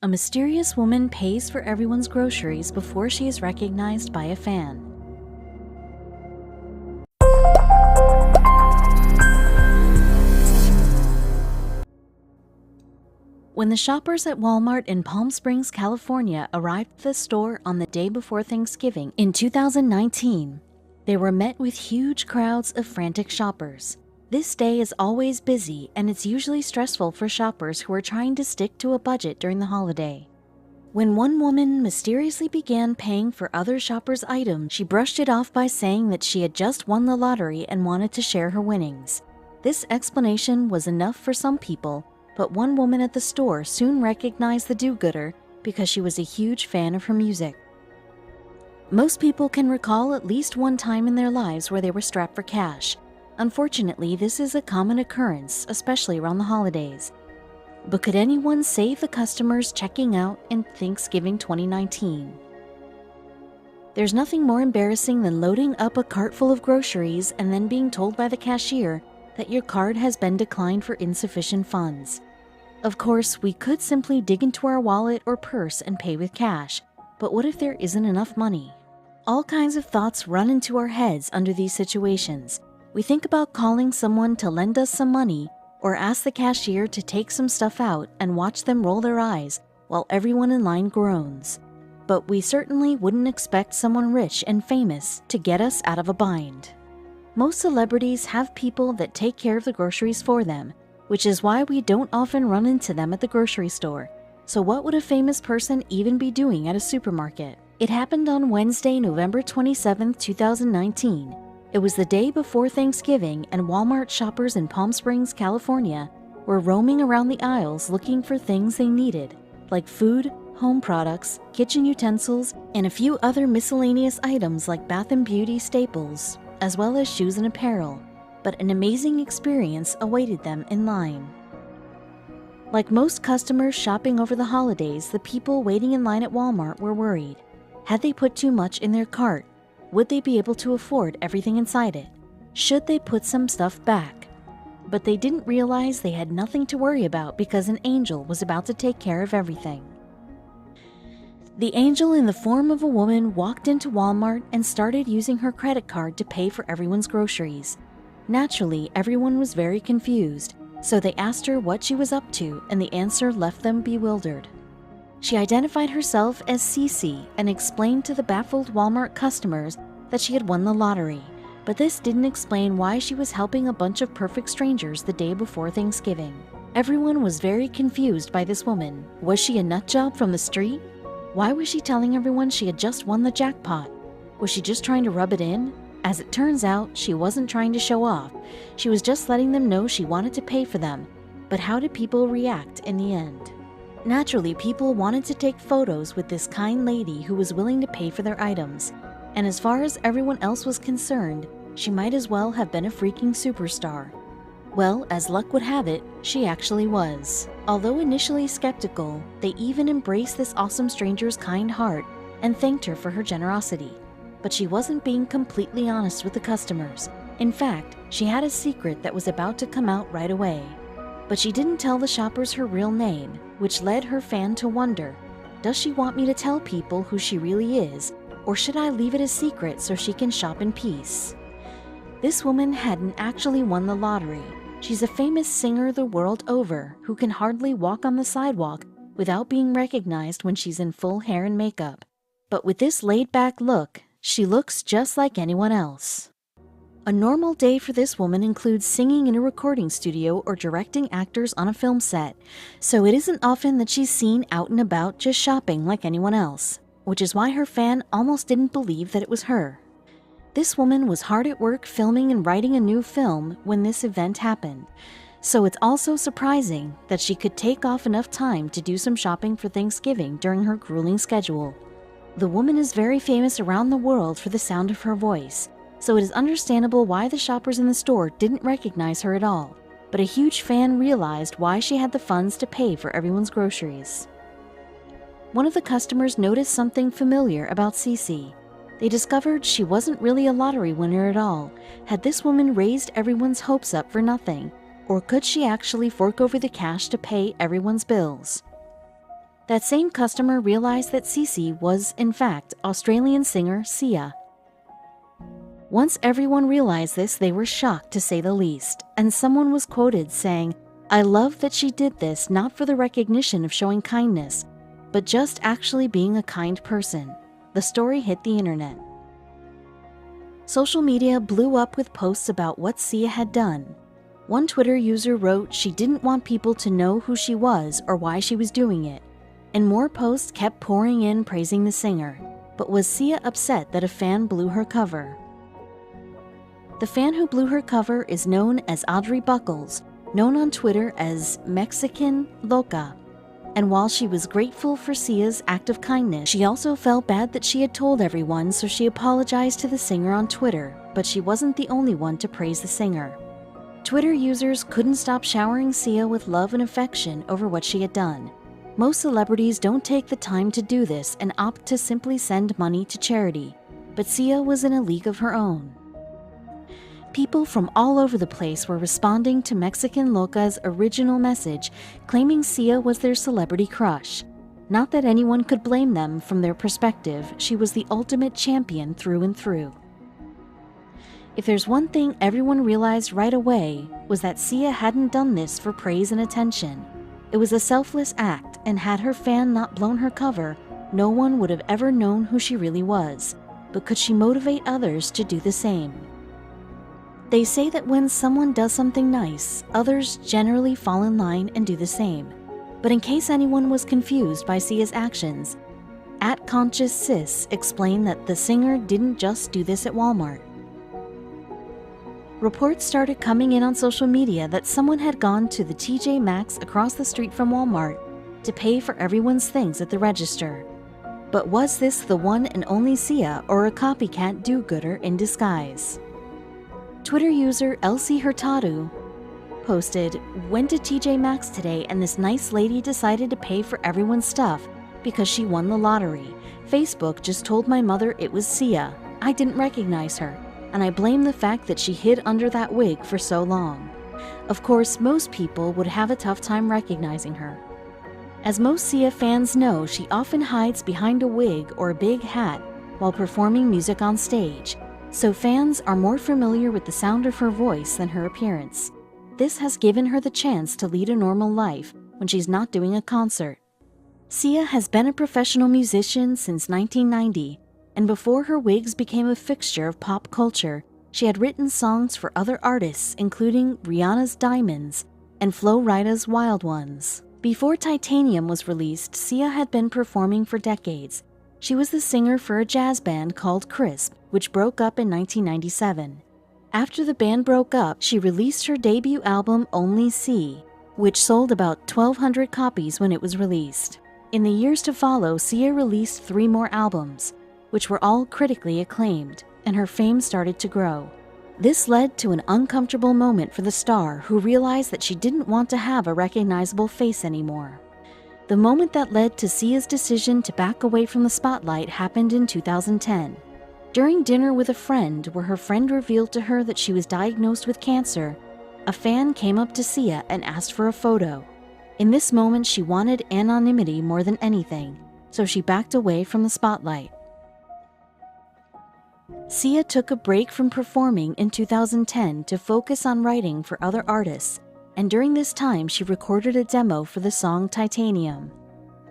A mysterious woman pays for everyone's groceries before she is recognized by a fan. When the shoppers at Walmart in Palm Springs, California arrived at the store on the day before Thanksgiving in 2019, they were met with huge crowds of frantic shoppers. This day is always busy, and it's usually stressful for shoppers who are trying to stick to a budget during the holiday. When one woman mysteriously began paying for other shoppers' items, she brushed it off by saying that she had just won the lottery and wanted to share her winnings. This explanation was enough for some people, but one woman at the store soon recognized the do-gooder because she was a huge fan of her music. Most people can recall at least one time in their lives where they were strapped for cash. Unfortunately, this is a common occurrence, especially around the holidays. But could anyone save the customers checking out in Thanksgiving 2019? There's nothing more embarrassing than loading up a cart full of groceries and then being told by the cashier that your card has been declined for insufficient funds. Of course, we could simply dig into our wallet or purse and pay with cash, but what if there isn't enough money? All kinds of thoughts run into our heads under these situations. We think about calling someone to lend us some money or ask the cashier to take some stuff out and watch them roll their eyes while everyone in line groans. But we certainly wouldn't expect someone rich and famous to get us out of a bind. Most celebrities have people that take care of the groceries for them, which is why we don't often run into them at the grocery store. So what would a famous person even be doing at a supermarket? It happened on Wednesday, November 27, 2019. It was the day before Thanksgiving, and Walmart shoppers in Palm Springs, California, were roaming around the aisles looking for things they needed, like food, home products, kitchen utensils, and a few other miscellaneous items like bath and beauty staples, as well as shoes and apparel. But an amazing experience awaited them in line. Like most customers shopping over the holidays, the people waiting in line at Walmart were worried. Had they put too much in their cart? Would they be able to afford everything inside it? Should they put some stuff back? But they didn't realize they had nothing to worry about because an angel was about to take care of everything. The angel in the form of a woman walked into Walmart and started using her credit card to pay for everyone's groceries. Naturally, everyone was very confused, so they asked her what she was up to, and the answer left them bewildered. She identified herself as Cece and explained to the baffled Walmart customers that she had won the lottery, but this didn't explain why she was helping a bunch of perfect strangers the day before Thanksgiving. Everyone was very confused by this woman. Was she a nutjob from the street? Why was she telling everyone she had just won the jackpot? Was she just trying to rub it in? As it turns out, she wasn't trying to show off. She was just letting them know she wanted to pay for them. But how did people react in the end? Naturally, people wanted to take photos with this kind lady who was willing to pay for their items. And as far as everyone else was concerned, she might as well have been a freaking superstar. Well, as luck would have it, she actually was. Although initially skeptical, they even embraced this awesome stranger's kind heart and thanked her for her generosity. But she wasn't being completely honest with the customers. In fact, she had a secret that was about to come out right away. But she didn't tell the shoppers her real name, which led her fan to wonder, does she want me to tell people who she really is, or should I leave it a secret so she can shop in peace? This woman hadn't actually won the lottery. She's a famous singer the world over who can hardly walk on the sidewalk without being recognized when she's in full hair and makeup. But with this laid-back look, she looks just like anyone else. A normal day for this woman includes singing in a recording studio or directing actors on a film set, so it isn't often that she's seen out and about just shopping like anyone else, which is why her fan almost didn't believe that it was her. This woman was hard at work filming and writing a new film when this event happened, so it's also surprising that she could take off enough time to do some shopping for Thanksgiving during her grueling schedule. The woman is very famous around the world for the sound of her voice, so it is understandable why the shoppers in the store didn't recognize her at all, but a huge fan realized why she had the funds to pay for everyone's groceries. One of the customers noticed something familiar about Cece. They discovered she wasn't really a lottery winner at all. Had this woman raised everyone's hopes up for nothing, or could she actually fork over the cash to pay everyone's bills? That same customer realized that Cece was, in fact, Australian singer Sia. Once everyone realized this, they were shocked to say the least, and someone was quoted saying, "I love that she did this not for the recognition of showing kindness, but just actually being a kind person." The story hit the internet. Social media blew up with posts about what Sia had done. One Twitter user wrote she didn't want people to know who she was or why she was doing it, and more posts kept pouring in praising the singer. But was Sia upset that a fan blew her cover? The fan who blew her cover is known as Audrey Buckles, known on Twitter as Mexican Loca. And while she was grateful for Sia's act of kindness, she also felt bad that she had told everyone, so she apologized to the singer on Twitter, but she wasn't the only one to praise the singer. Twitter users couldn't stop showering Sia with love and affection over what she had done. Most celebrities don't take the time to do this and opt to simply send money to charity, but Sia was in a league of her own. People from all over the place were responding to Mexican Loca's original message, claiming Sia was their celebrity crush. Not that anyone could blame them from their perspective, she was the ultimate champion through and through. If there's one thing everyone realized right away, was that Sia hadn't done this for praise and attention. It was a selfless act, and had her fan not blown her cover, no one would have ever known who she really was. But could she motivate others to do the same? They say that when someone does something nice, others generally fall in line and do the same. But in case anyone was confused by Sia's actions, @ConsciousSis explained that the singer didn't just do this at Walmart. Reports started coming in on social media that someone had gone to the TJ Maxx across the street from Walmart to pay for everyone's things at the register. But was this the one and only Sia, or a copycat do-gooder in disguise? Twitter user Elsie Hurtado posted, "Went to TJ Maxx today and this nice lady decided to pay for everyone's stuff because she won the lottery. Facebook just told my mother it was Sia. I didn't recognize her, and I blame the fact that she hid under that wig for so long." Of course, most people would have a tough time recognizing her. As most Sia fans know, she often hides behind a wig or a big hat while performing music on stage, so fans are more familiar with the sound of her voice than her appearance. This has given her the chance to lead a normal life when she's not doing a concert. Sia has been a professional musician since 1990, and before her wigs became a fixture of pop culture, she had written songs for other artists including Rihanna's Diamonds and Flo Rida's Wild Ones. Before Titanium was released, Sia had been performing for decades. She was the singer for a jazz band called Crisp, which broke up in 1997. After the band broke up, she released her debut album Only See, which sold about 1,200 copies when it was released. In the years to follow, Sia released 3 more albums, which were all critically acclaimed, and her fame started to grow. This led to an uncomfortable moment for the star, who realized that she didn't want to have a recognizable face anymore. The moment that led to Sia's decision to back away from the spotlight happened in 2010. During dinner with a friend, where her friend revealed to her that she was diagnosed with cancer, a fan came up to Sia and asked for a photo. In this moment, she wanted anonymity more than anything, so she backed away from the spotlight. Sia took a break from performing in 2010 to focus on writing for other artists, and during this time she recorded a demo for the song Titanium.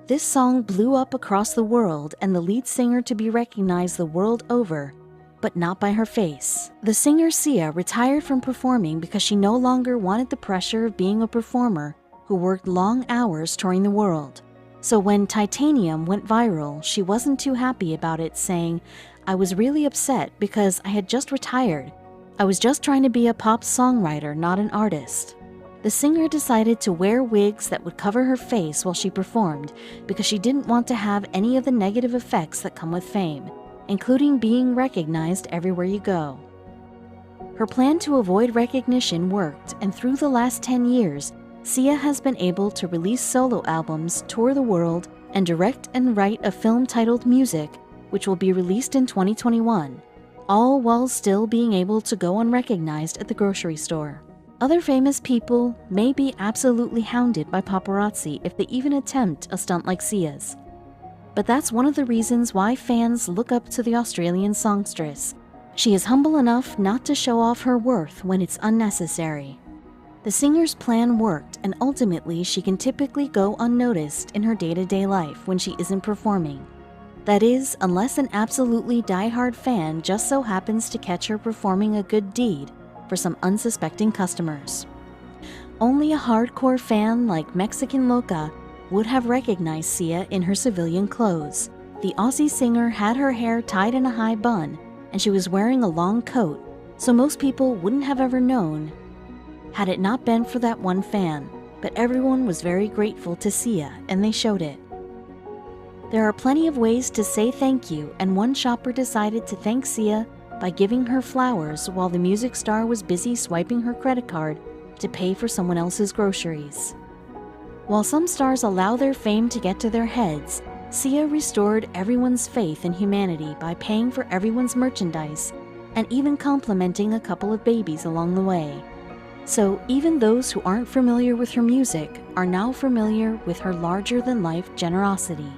This song blew up across the world, and the lead singer to be recognized the world over, but not by her face. The singer Sia retired from performing because she no longer wanted the pressure of being a performer who worked long hours touring the world. So when Titanium went viral, she wasn't too happy about it, saying, "I was really upset because I had just retired. I was just trying to be a pop songwriter, not an artist." The singer decided to wear wigs that would cover her face while she performed because she didn't want to have any of the negative effects that come with fame, including being recognized everywhere you go. Her plan to avoid recognition worked, and through the last 10 years, Sia has been able to release solo albums, tour the world, and direct and write a film titled Music, which will be released in 2021, all while still being able to go unrecognized at the grocery store. Other famous people may be absolutely hounded by paparazzi if they even attempt a stunt like Sia's. But that's one of the reasons why fans look up to the Australian songstress. She is humble enough not to show off her worth when it's unnecessary. The singer's plan worked, and ultimately she can typically go unnoticed in her day-to-day life when she isn't performing. That is, unless an absolutely die-hard fan just so happens to catch her performing a good deed for some unsuspecting customers. Only a hardcore fan like Mexican Loca would have recognized Sia in her civilian clothes. The Aussie singer had her hair tied in a high bun, and she was wearing a long coat, so most people wouldn't have ever known had it not been for that one fan. But everyone was very grateful to Sia, and they showed it. There are plenty of ways to say thank you, and one shopper decided to thank Sia by giving her flowers while the music star was busy swiping her credit card to pay for someone else's groceries. While some stars allow their fame to get to their heads, Sia restored everyone's faith in humanity by paying for everyone's merchandise and even complimenting a couple of babies along the way. So even those who aren't familiar with her music are now familiar with her larger-than-life generosity.